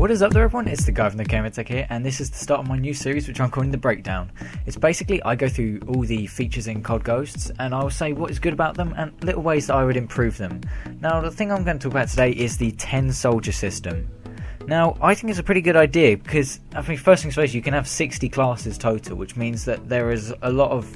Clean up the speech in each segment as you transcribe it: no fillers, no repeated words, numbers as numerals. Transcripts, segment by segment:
What is up there, everyone? It's the guy from the Gamer Tech here, and this is the start of my new series which I'm calling The Breakdown. It's basically, I go through all the features in CoD Ghosts and I'll say what is good about them and little ways that I would improve them. Now, the thing I'm going to talk about today is the 10 soldier system. Now, I think it's a pretty good idea because, first things first, you can have 60 classes total, which means that there is a lot of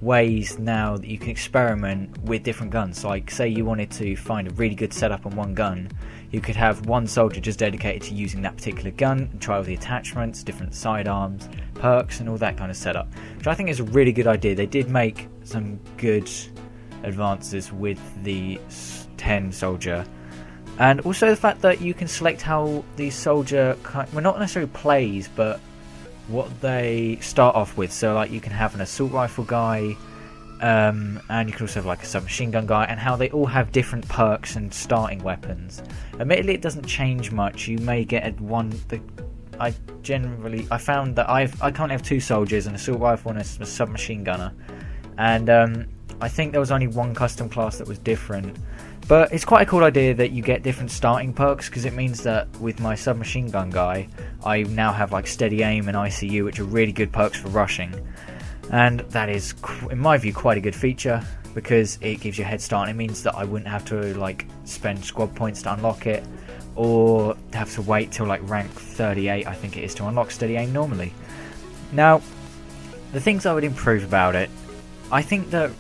ways now that you can experiment with different guns. Like, say you wanted to find a really good setup on one gun, you could have one soldier just dedicated to using that particular gun and try all the attachments, different sidearms, perks and all that kind of setup, which I think is a really good idea. They did make some good advances with the 10 soldier, and also the fact that you can select how the soldier not necessarily plays, but what they start off with. So like you can have an assault rifle guy, and you can also have like a submachine gun guy, and how they all have different perks and starting weapons. Admittedly, it doesn't change much. You may get I found that I currently have two soldiers, an assault rifle and a submachine gunner, and I think there was only one custom class that was different. But it's quite a cool idea that you get different starting perks, because it means that with my submachine gun guy, I now have like steady aim and ICU, which are really good perks for rushing. And that is, in my view, quite a good feature, because it gives you a head start, and it means that I wouldn't have to like spend squad points to unlock it, or have to wait till like rank 38, I think it is, to unlock steady aim normally. Now, the things I would improve about it, I think that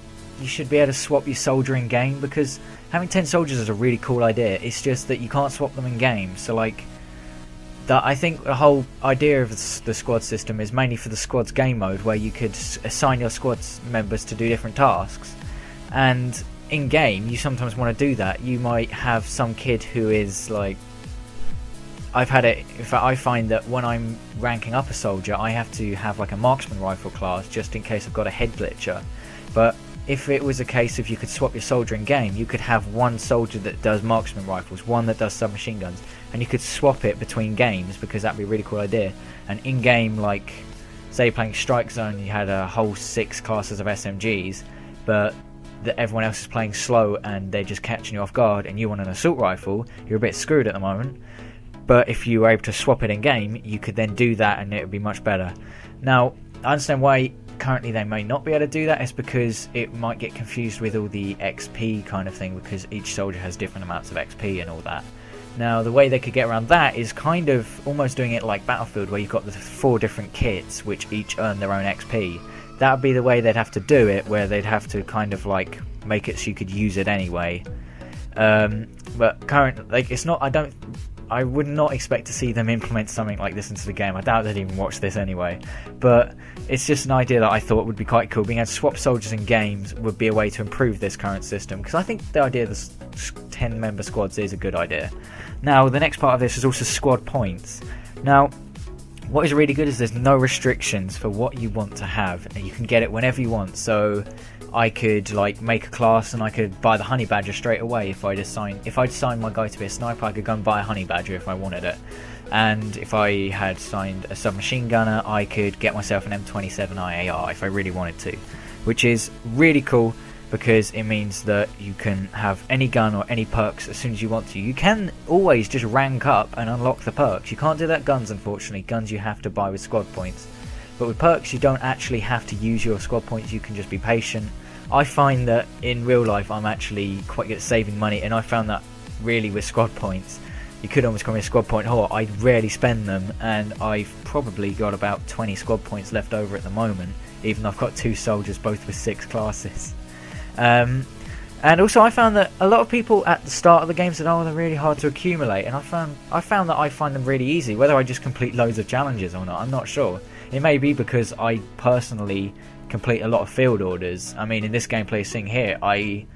you should be able to swap your soldier in game, because having 10 soldiers is a really cool idea. It's just that you can't swap them in game. So like, I think the whole idea of the squad system is mainly for the squad's game mode, where you could assign your squad's members to do different tasks. And in game, you sometimes want to do that. You might have some kid who is like, I've had it. In fact, I find that when I'm ranking up a soldier, I have to have like a marksman rifle class just in case I've got a head glitcher. But if it was a case of you could swap your soldier in game, you could have one soldier that does marksman rifles, one that does submachine guns, and you could swap it between games, because that'd be a really cool idea. And in game, like say you're playing Strike Zone, you had a whole 6 classes of SMGs, but everyone else is playing slow and they're just catching you off guard, and you want an assault rifle, you're a bit screwed at the moment. But if you were able to swap it in game, you could then do that and it would be much better. Now, I understand why currently they may not be able to do that. It's because it might get confused with all the XP kind of thing, because each soldier has different amounts of XP and all that. Now, the way they could get around that is kind of almost doing it like Battlefield, where you've got the 4 different kits which each earn their own XP. That would be the way they'd have to do it, where they'd have to kind of like make it so you could use it anyway. But currently, like, it's not. I would not expect to see them implement something like this into the game. I doubt they'd even watch this anyway. But it's just an idea that I thought would be quite cool. Being able to swap soldiers in games would be a way to improve this current system, because I think the idea of the 10-member squads is a good idea. Now, the next part of this is also squad points. Now, what is really good is there's no restrictions for what you want to have, and you can get it whenever you want. So I could like make a class and I could buy the honey badger straight away. If I'd signed my guy to be a sniper, I could go and buy a honey badger if I wanted it. And if I had signed a submachine gunner, I could get myself an M27 IAR if I really wanted to, which is really cool, because it means that you can have any gun or any perks as soon as you want to. You can always just rank up and unlock the perks. You can't do that guns, unfortunately. Guns you have to buy with squad points. But with perks, you don't actually have to use your squad points. You can just be patient. I find that in real life, I'm actually quite good at saving money, and I found that really with squad points, you could almost call me a squad point whore. I rarely spend them, and I've probably got about 20 squad points left over at the moment, even though I've got 2 soldiers, both with 6 classes. And also I found that a lot of people at the start of the game said, oh, they're really hard to accumulate, and I found that I find them really easy. Whether I just complete loads of challenges or not, I'm not sure. It may be because I personally complete a lot of field orders. I mean, in this gameplay thing here, I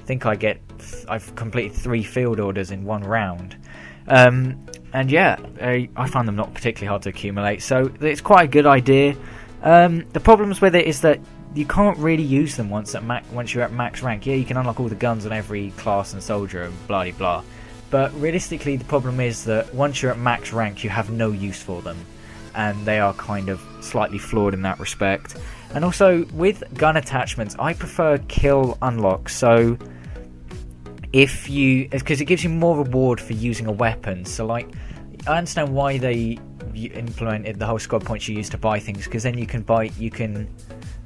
think I've completed 3 field orders in one round. And yeah, I find them not particularly hard to accumulate, so it's quite a good idea. The problems with it is that you can't really use them once you're at max rank. Yeah, you can unlock all the guns on every class and soldier and blah blah, but realistically the problem is that once you're at max rank, you have no use for them, and they are kind of slightly flawed in that respect. And also with gun attachments, I prefer kill unlock. So because it gives you more reward for using a weapon. So like I understand why they implemented the whole squad points you use to buy things, because then you can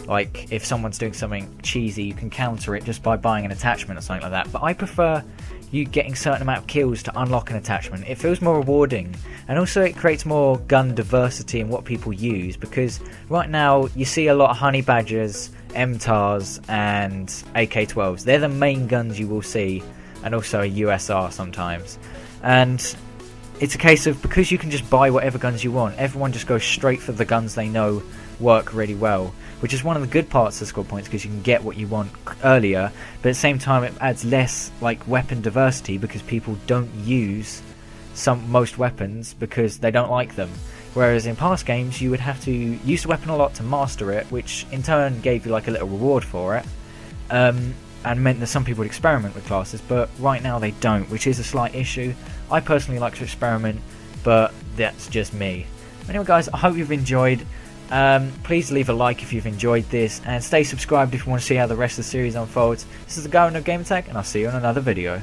like, if someone's doing something cheesy, you can counter it just by buying an attachment or something like that. But I prefer you getting a certain amount of kills to unlock an attachment. It feels more rewarding, and also it creates more gun diversity in what people use, because right now you see a lot of honey badgers, MTARs and AK-12s. They're the main guns you will see, and also a USR sometimes. And it's a case of, because you can just buy whatever guns you want, everyone just goes straight for the guns they know work really well, which is one of the good parts of squad points, because you can get what you want earlier, but at the same time it adds less like weapon diversity, because people don't use most weapons because they don't like them. Whereas in past games you would have to use the weapon a lot to master it, which in turn gave you like a little reward for it, and meant that some people would experiment with classes, but right now they don't, which is a slight issue. I personally like to experiment, but that's just me. Anyway guys, I hope you've enjoyed. Please leave a like if you've enjoyed this, and stay subscribed if you want to see how the rest of the series unfolds. This is the guy with no game attack, and I'll see you in another video.